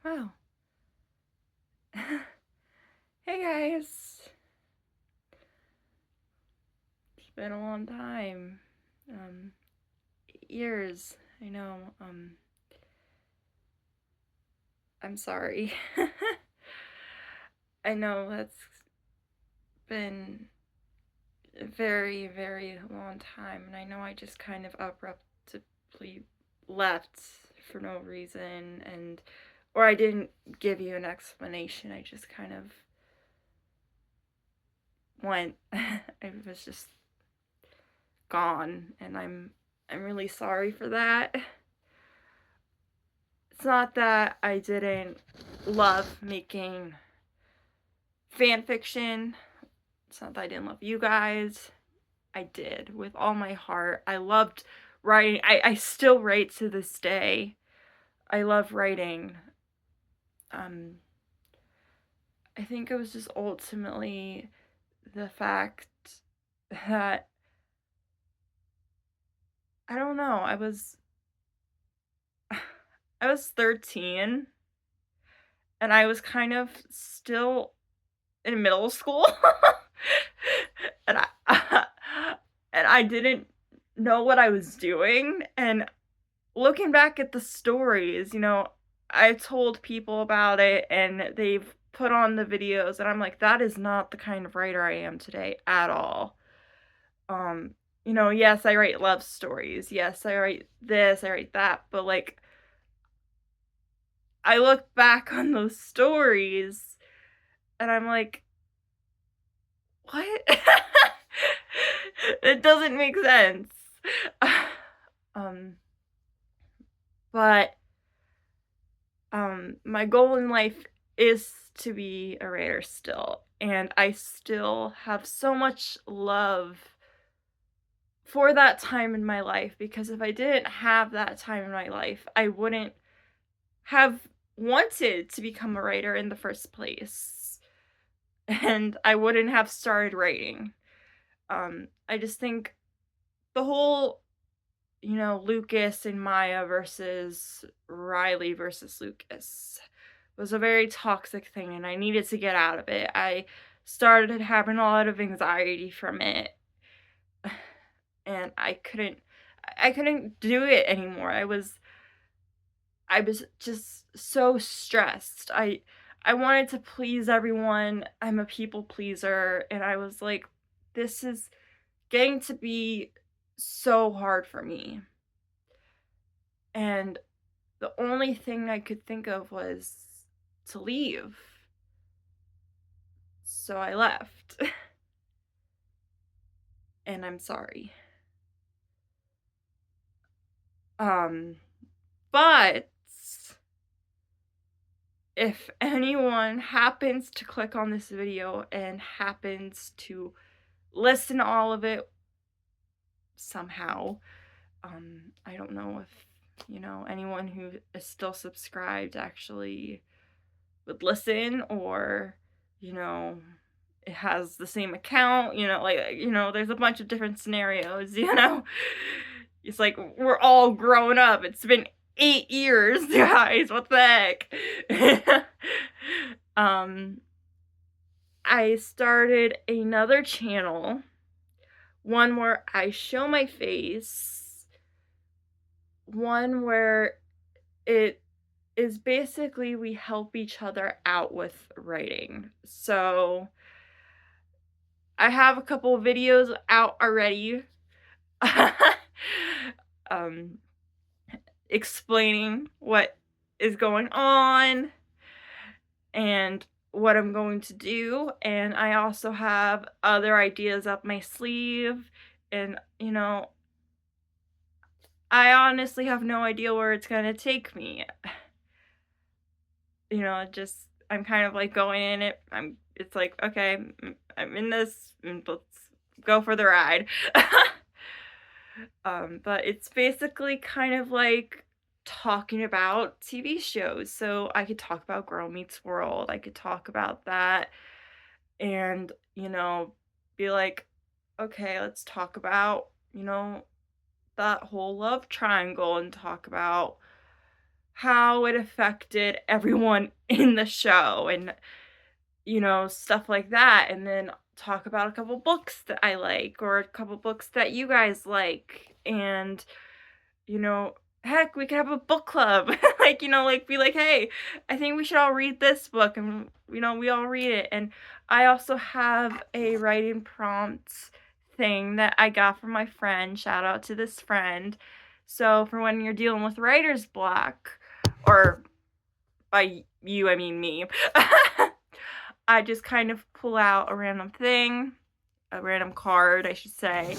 Wow. Hey guys. It's been a long time. Um, Years. I know. I'm sorry. I know that's been a very, very long time, and I know I just kind of abruptly left for no reason, or I didn't give you an explanation. I just kind of went. I was just gone, and I'm really sorry for that. It's not that I didn't love making fan fiction. It's not that I didn't love you guys. I did with all my heart. I loved writing. I still write to this day. I love writing. Um, I think it was just ultimately the fact that I don't know. I was 13 and I was kind of still in middle school. and I and I didn't know what I was doing, and looking back at the stories, I told people about it and they've put on the videos and I'm like, that is not the kind of writer I am today at all. Um, yes, I write love stories. Yes, I write this, I write that, but like I look back on those stories and I'm like, what? It doesn't make sense. um, but my goal in life is to be a writer still, and I still have so much love for that time in my life because if I didn't have that time in my life, I wouldn't have wanted to become a writer in the first place, and I wouldn't have started writing. I just think the whole, Lucas and Maya versus Riley versus Lucas was a very toxic thing and I needed to get out of it. I started having a lot of anxiety from it and I couldn't do it anymore. I was just so stressed. I wanted to please everyone. I'm a people pleaser and I was like, this is getting to be so hard for me. And the only thing I could think of was to leave. So I left. And I'm sorry. Um, but if anyone happens to click on this video and happens to listen to all of it somehow, I don't know if, anyone who is still subscribed actually would listen or, it has the same account, there's a bunch of different scenarios, It's like we're all grown up. It's been 8 years, guys. What the heck? um, I started another channel, one where I show my face, one where it is basically we help each other out with writing. So I have a couple of videos out already. um Explaining what is going on and what I'm going to do, and I also have other ideas up my sleeve, and, I honestly have no idea where it's gonna take me. Just I'm kind of, like, going in it it's like, "Okay, I'm in this, let's go for the ride." But it's basically kind of like talking about TV shows. So I could talk about Girl Meets World. I could talk about that and, be like, okay, let's talk about, that whole love triangle and talk about how it affected everyone in the show and, stuff like that, and then talk about a couple books that I like or a couple books that you guys like, and, you know, heck, we could have a book club, like, be like, "Hey, I think we should all read this book," and, we all read it, and I also have a writing prompt thing that I got from my friend, shout out to this friend. So, for when you're dealing with writer's block, or by you, I mean me, I just kind of pull out a random thing, a random card, I should say,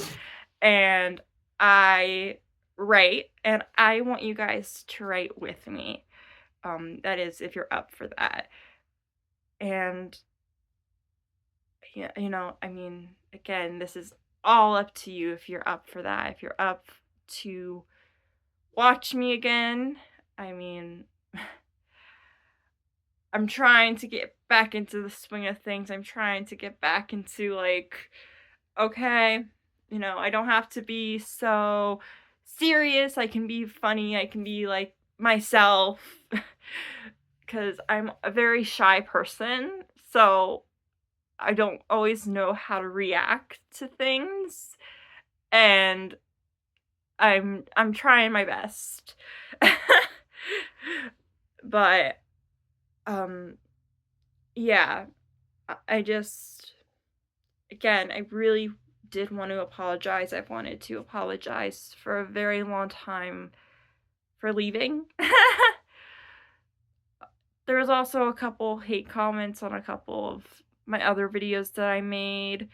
and I write, and I want you guys to write with me. That is, if you're up for that. And yeah, I mean, again, this is all up to you if you're up for that. If you're up to watch me again, I mean, I'm trying to get back into the swing of things. I'm trying to get back into, like, okay, I don't have to be so serious. I can be funny. I can be like myself because I'm a very shy person. So I don't always know how to react to things. And I'm trying my best. But um yeah, I just, again, I really did want to apologize. I've wanted to apologize for a very long time for leaving. There was also a couple hate comments on a couple of my other videos that I made,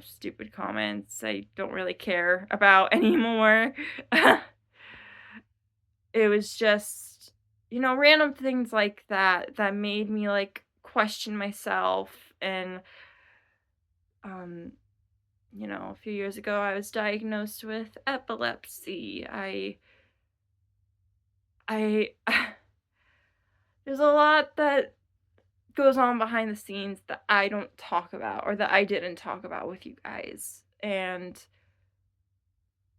stupid comments I don't really care about anymore. It was just, random things like that that made me, like, question myself. And um a few years ago I was diagnosed with epilepsy. I there's a lot that goes on behind the scenes that I don't talk about, or that I didn't talk about with you guys. And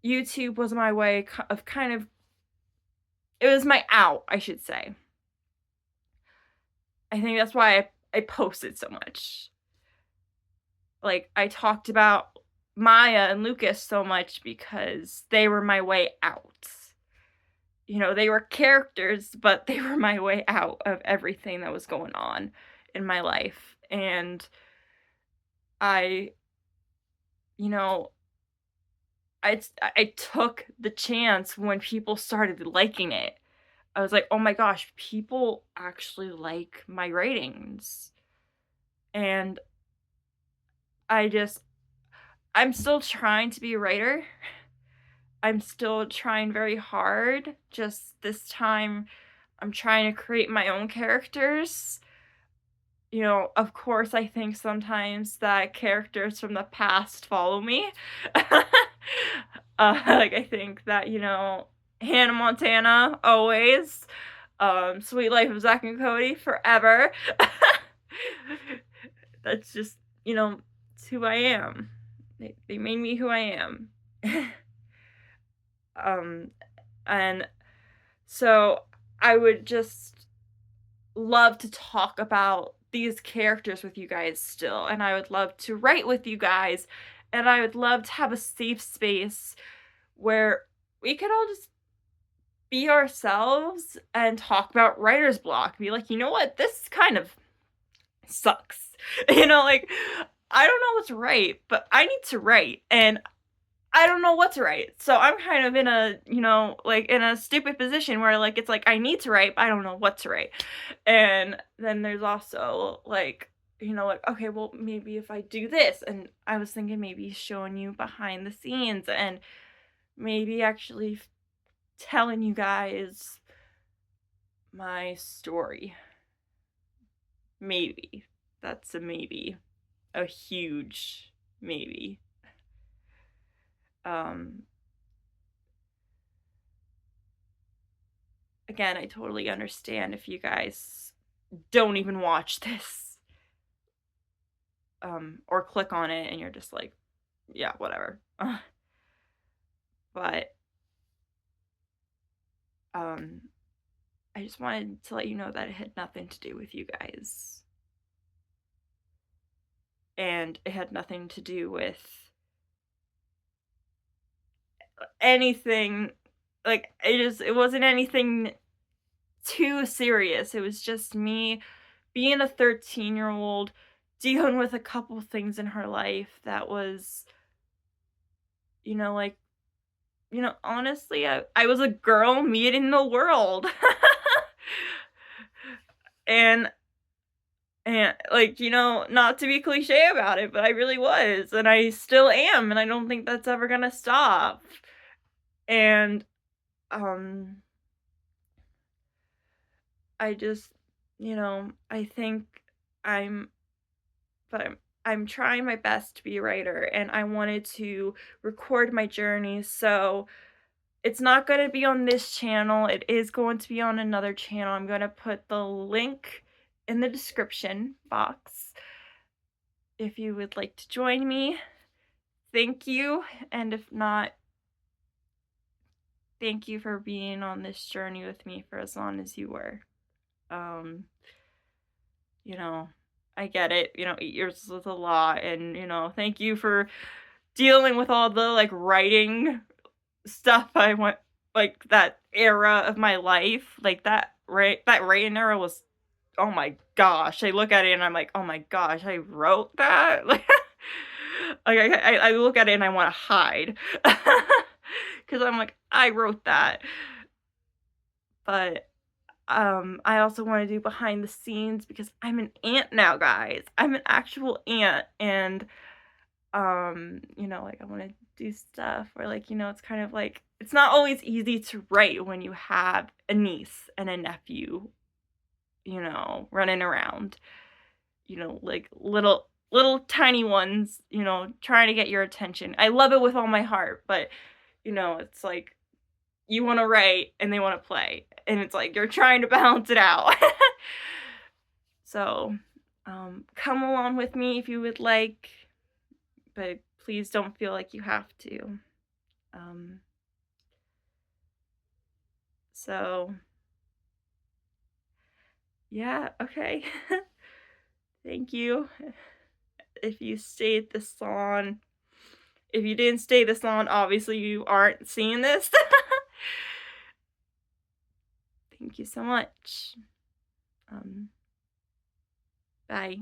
YouTube was my way of kind of, it was my out, I should say. I think that's why I posted so much. Like, I talked about Maya and Lucas so much because they were my way out. They were characters, but they were my way out of everything that was going on in my life. And I, you know, I took the chance when people started liking it. I was like, "Oh my gosh, people actually like my ratings." And I just I'm still trying to be a writer. I'm still trying very hard. Just this time I'm trying to create my own characters. Of course, I think sometimes that characters from the past follow me. Like, I think that, Hannah Montana, always. Sweet Life of Zack and Cody, forever. That's just, it's who I am. They made me who I am. Um, and so I would just love to talk about these characters with you guys still, and I would love to write with you guys, and I would love to have a safe space where we could all just be ourselves and talk about writer's block. Be like, "You know what? This kind of sucks." Like, I don't know what's right, but I need to write, and I don't know what to write. So I'm kind of in a, like, in a stupid position where, like, it's like I need to write, but I don't know what to write. And then there's also, like, like, okay, well, maybe if I do this, and I was thinking maybe showing you behind the scenes, and maybe actually telling you guys my story. Maybe. That's a maybe. A huge maybe. Um, Again, I totally understand if you guys don't even watch this, or click on it and you're just like, yeah, whatever. But, um, I just wanted to let you know that it had nothing to do with you guys. And it had nothing to do with anything, like, it wasn't anything too serious. It was just me being a 13-year-old, dealing with a couple things in her life that was, like, honestly, I was a girl meeting the world. And like, not to be cliche about it, but I really was, and I still am, and I don't think that's ever gonna stop. And, um, I just, I think I'm but I'm trying my best to be a writer, and I wanted to record my journey, so it's not gonna be on this channel, it is going to be on another channel. I'm gonna put the link in the description box if you would like to join me. Thank you, and if not, thank you for being on this journey with me for as long as you were. Um, you know, I get it, 8 years is a lot, and, thank you for dealing with all the, like, writing stuff I went like, that era of my life, like, that writing era was, oh my gosh, I look at it and I'm like, "Oh my gosh, I wrote that?" Like, I look at it and I wanna hide, because 'cause I'm like, "I wrote that." But, I also wanna do behind the scenes because I'm an aunt now, guys. I'm an actual aunt, and, like, I wanna do stuff where, like, it's kind of like it's not always easy to write when you have a niece and a nephew, running around, like, little tiny ones, trying to get your attention. I love it with all my heart, but, it's like you wanna write and they wanna play, and it's like you're trying to balance it out. So, come along with me if you would like, but please don't feel like you have to. Um, so yeah, okay. Thank you. If you stayed this long. If you didn't stay this long, obviously you aren't seeing this. Thank you so much. Um, bye.